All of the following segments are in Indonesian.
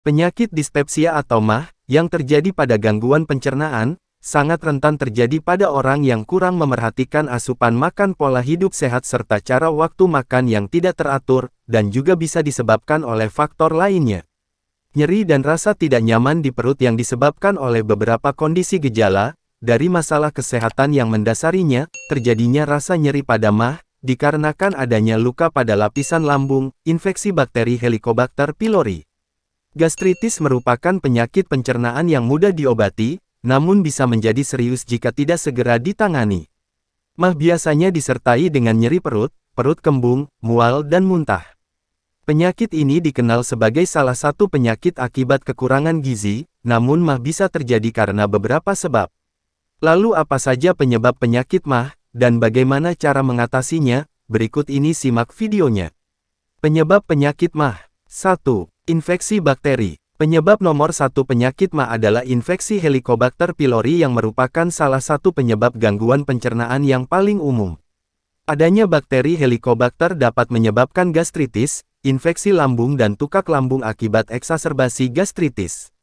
Penyakit dispepsia atau MAH, yang terjadi pada gangguan pencernaan, sangat rentan terjadi pada orang yang kurang memerhatikan asupan makan, pola hidup sehat serta cara waktu makan yang tidak teratur, dan juga bisa disebabkan oleh faktor lainnya. Nyeri dan rasa tidak nyaman di perut yang disebabkan oleh beberapa kondisi gejala, dari masalah kesehatan yang mendasarinya, terjadinya rasa nyeri pada MAH, dikarenakan adanya luka pada lapisan lambung, infeksi bakteri Helicobacter pylori. Gastritis merupakan penyakit pencernaan yang mudah diobati, namun bisa menjadi serius jika tidak segera ditangani. MAH biasanya disertai dengan nyeri perut, perut kembung, mual dan muntah. Penyakit ini dikenal sebagai salah satu penyakit akibat kekurangan gizi, namun MAH bisa terjadi karena beberapa sebab. Lalu apa saja penyebab penyakit MAH, dan bagaimana cara mengatasinya? Berikut ini simak videonya. Penyebab penyakit MAH. 1. Infeksi bakteri. Penyebab nomor 1 penyakit MAH adalah infeksi Helicobacter pylori yang merupakan salah satu penyebab gangguan pencernaan yang paling umum. Adanya bakteri Helicobacter dapat menyebabkan gastritis, infeksi lambung dan tukak lambung akibat eksaserbasi gastritis.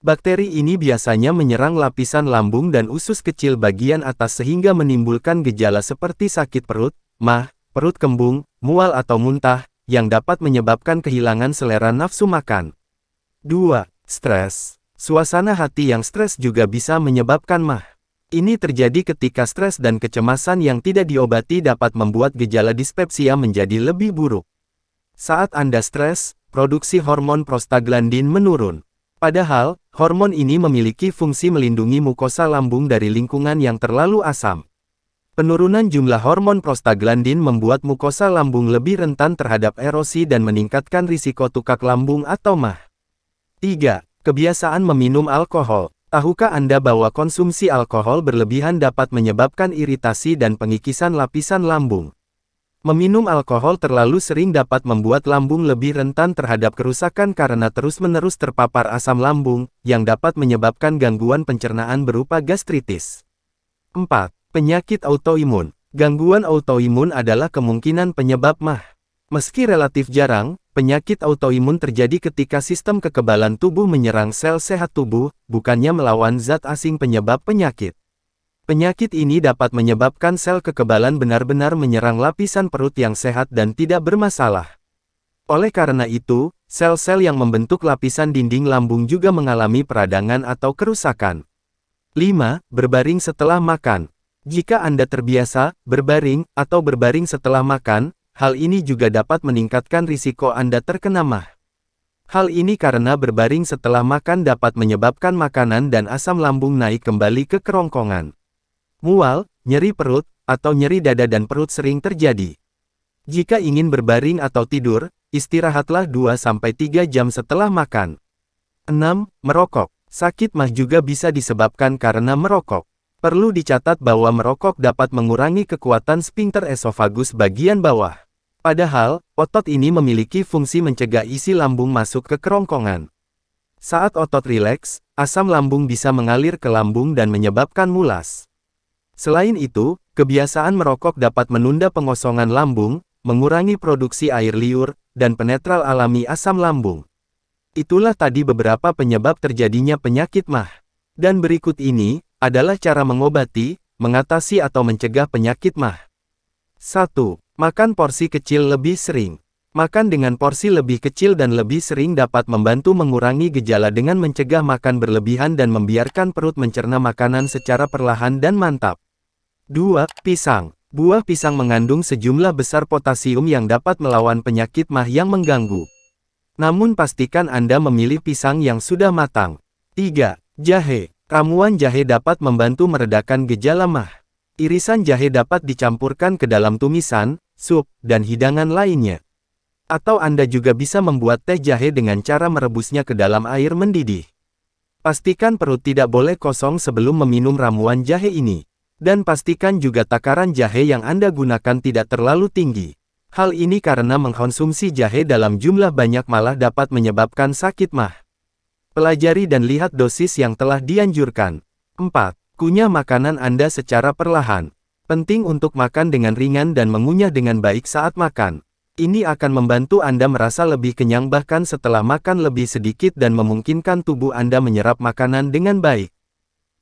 Bakteri ini biasanya menyerang lapisan lambung dan usus kecil bagian atas sehingga menimbulkan gejala seperti sakit perut, MAH, perut kembung, mual atau muntah, yang dapat menyebabkan kehilangan selera nafsu makan. 2. Stres. Suasana hati yang stres juga bisa menyebabkan MAH. Ini terjadi ketika stres dan kecemasan yang tidak diobati dapat membuat gejala dispepsia menjadi lebih buruk. Saat Anda stres, produksi hormon prostaglandin menurun. Padahal, hormon ini memiliki fungsi melindungi mukosa lambung dari lingkungan yang terlalu asam. Penurunan jumlah hormon prostaglandin membuat mukosa lambung lebih rentan terhadap erosi dan meningkatkan risiko tukak lambung atau MAH. 3. Kebiasaan meminum alkohol. Tahukah Anda bahwa konsumsi alkohol berlebihan dapat menyebabkan iritasi dan pengikisan lapisan lambung? Meminum alkohol terlalu sering dapat membuat lambung lebih rentan terhadap kerusakan karena terus-menerus terpapar asam lambung, yang dapat menyebabkan gangguan pencernaan berupa gastritis. 4. Penyakit autoimun. Gangguan autoimun adalah kemungkinan penyebab MAH. Meski relatif jarang, penyakit autoimun terjadi ketika sistem kekebalan tubuh menyerang sel sehat tubuh, bukannya melawan zat asing penyebab penyakit. Penyakit ini dapat menyebabkan sel kekebalan benar-benar menyerang lapisan perut yang sehat dan tidak bermasalah. Oleh karena itu, sel-sel yang membentuk lapisan dinding lambung juga mengalami peradangan atau kerusakan. 5. Berbaring setelah makan. Jika Anda terbiasa berbaring atau berbaring setelah makan, hal ini juga dapat meningkatkan risiko Anda terkena MAH. Hal ini karena berbaring setelah makan dapat menyebabkan makanan dan asam lambung naik kembali ke kerongkongan. Mual, nyeri perut, atau nyeri dada dan perut sering terjadi. Jika ingin berbaring atau tidur, istirahatlah 2-3 jam setelah makan. 6. Merokok. Sakit MAH juga bisa disebabkan karena merokok. Perlu dicatat bahwa merokok dapat mengurangi kekuatan sphinkter esofagus bagian bawah. Padahal, otot ini memiliki fungsi mencegah isi lambung masuk ke kerongkongan. Saat otot rileks, asam lambung bisa mengalir ke lambung dan menyebabkan mulas. Selain itu, kebiasaan merokok dapat menunda pengosongan lambung, mengurangi produksi air liur, dan penetral alami asam lambung. Itulah tadi beberapa penyebab terjadinya penyakit MAH. Dan berikut ini adalah cara mengobati, mengatasi atau mencegah penyakit MAH. 1. Makan porsi kecil lebih sering. Makan dengan porsi lebih kecil dan lebih sering dapat membantu mengurangi gejala dengan mencegah makan berlebihan dan membiarkan perut mencerna makanan secara perlahan dan mantap. 2. Pisang. Buah pisang mengandung sejumlah besar potasium yang dapat melawan penyakit MAH yang mengganggu. Namun pastikan Anda memilih pisang yang sudah matang. 3. Jahe. Ramuan jahe dapat membantu meredakan gejala MAH. Irisan jahe dapat dicampurkan ke dalam tumisan, sup, dan hidangan lainnya. Atau Anda juga bisa membuat teh jahe dengan cara merebusnya ke dalam air mendidih. Pastikan perut tidak boleh kosong sebelum meminum ramuan jahe ini. Dan pastikan juga takaran jahe yang Anda gunakan tidak terlalu tinggi. Hal ini karena mengkonsumsi jahe dalam jumlah banyak malah dapat menyebabkan sakit MAH. Pelajari dan lihat dosis yang telah dianjurkan. 4. Kunyah makanan Anda secara perlahan. Penting untuk makan dengan ringan dan mengunyah dengan baik saat makan. Ini akan membantu Anda merasa lebih kenyang bahkan setelah makan lebih sedikit dan memungkinkan tubuh Anda menyerap makanan dengan baik.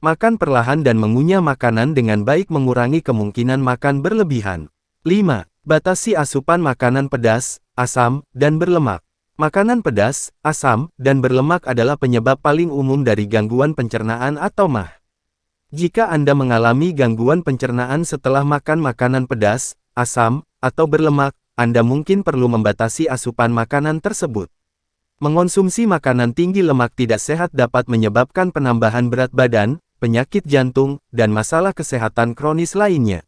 Makan perlahan dan mengunyah makanan dengan baik mengurangi kemungkinan makan berlebihan. 5. Batasi asupan makanan pedas, asam, dan berlemak. Makanan pedas, asam, dan berlemak adalah penyebab paling umum dari gangguan pencernaan atau MAH. Jika Anda mengalami gangguan pencernaan setelah makan makanan pedas, asam, atau berlemak, Anda mungkin perlu membatasi asupan makanan tersebut. Mengonsumsi makanan tinggi lemak tidak sehat dapat menyebabkan penambahan berat badan, penyakit jantung, dan masalah kesehatan kronis lainnya.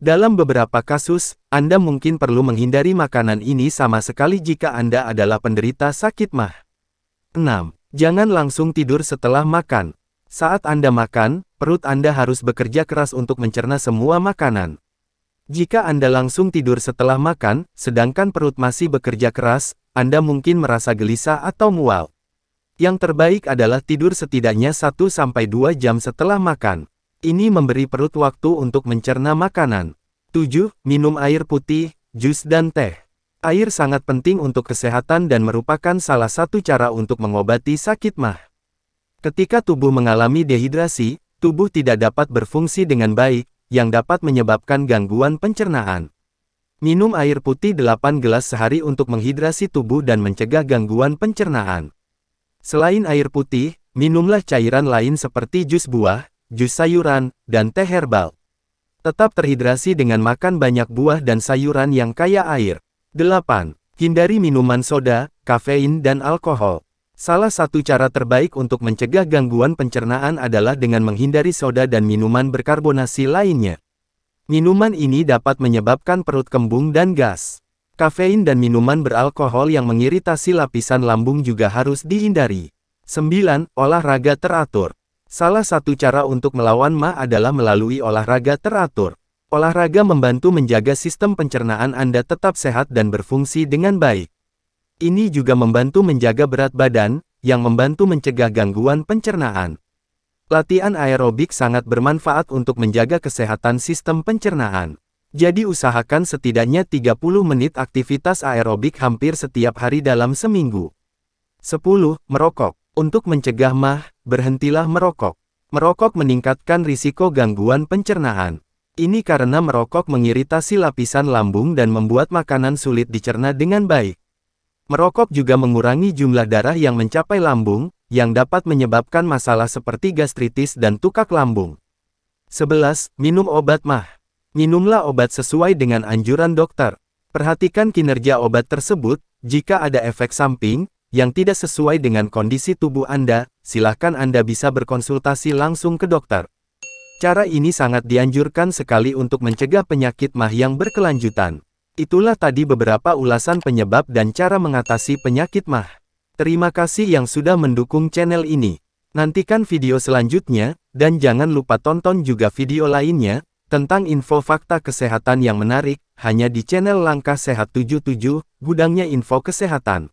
Dalam beberapa kasus, Anda mungkin perlu menghindari makanan ini sama sekali jika Anda adalah penderita sakit MAH. 6. Jangan langsung tidur setelah makan. Saat Anda makan, perut Anda harus bekerja keras untuk mencerna semua makanan. Jika Anda langsung tidur setelah makan, sedangkan perut masih bekerja keras, Anda mungkin merasa gelisah atau mual. Yang terbaik adalah tidur setidaknya 1-2 jam setelah makan. Ini memberi perut waktu untuk mencerna makanan. 7. Minum air putih, jus dan teh. Air sangat penting untuk kesehatan dan merupakan salah satu cara untuk mengobati sakit MAH. Ketika tubuh mengalami dehidrasi, tubuh tidak dapat berfungsi dengan baik, yang dapat menyebabkan gangguan pencernaan. Minum air putih 8 gelas sehari untuk menghidrasi tubuh dan mencegah gangguan pencernaan. Selain air putih, minumlah cairan lain seperti jus buah, jus sayuran, dan teh herbal. Tetap terhidrasi dengan makan banyak buah dan sayuran yang kaya air. 8. Hindari minuman soda, kafein dan alkohol. Salah satu cara terbaik untuk mencegah gangguan pencernaan adalah dengan menghindari soda dan minuman berkarbonasi lainnya. Minuman ini dapat menyebabkan perut kembung dan gas. Kafein dan minuman beralkohol yang mengiritasi lapisan lambung juga harus dihindari. 9. Olahraga teratur. Salah satu cara untuk melawan MAH adalah melalui olahraga teratur. Olahraga membantu menjaga sistem pencernaan Anda tetap sehat dan berfungsi dengan baik. Ini juga membantu menjaga berat badan, yang membantu mencegah gangguan pencernaan. Latihan aerobik sangat bermanfaat untuk menjaga kesehatan sistem pencernaan. Jadi usahakan setidaknya 30 menit aktivitas aerobik hampir setiap hari dalam seminggu. 10. Merokok. Untuk mencegah MAH, berhentilah merokok. Merokok meningkatkan risiko gangguan pencernaan. Ini karena merokok mengiritasi lapisan lambung dan membuat makanan sulit dicerna dengan baik. Merokok juga mengurangi jumlah darah yang mencapai lambung, yang dapat menyebabkan masalah seperti gastritis dan tukak lambung. 11. Minum obat MAH. Minumlah obat sesuai dengan anjuran dokter. Perhatikan kinerja obat tersebut, jika ada efek samping yang tidak sesuai dengan kondisi tubuh Anda, silakan Anda bisa berkonsultasi langsung ke dokter. Cara ini sangat dianjurkan sekali untuk mencegah penyakit MAH yang berkelanjutan. Itulah tadi beberapa ulasan penyebab dan cara mengatasi penyakit MAH. Terima kasih yang sudah mendukung channel ini. Nantikan video selanjutnya, dan jangan lupa tonton juga video lainnya, tentang info fakta kesehatan yang menarik, hanya di channel Langkah Sehat 77, gudangnya info kesehatan.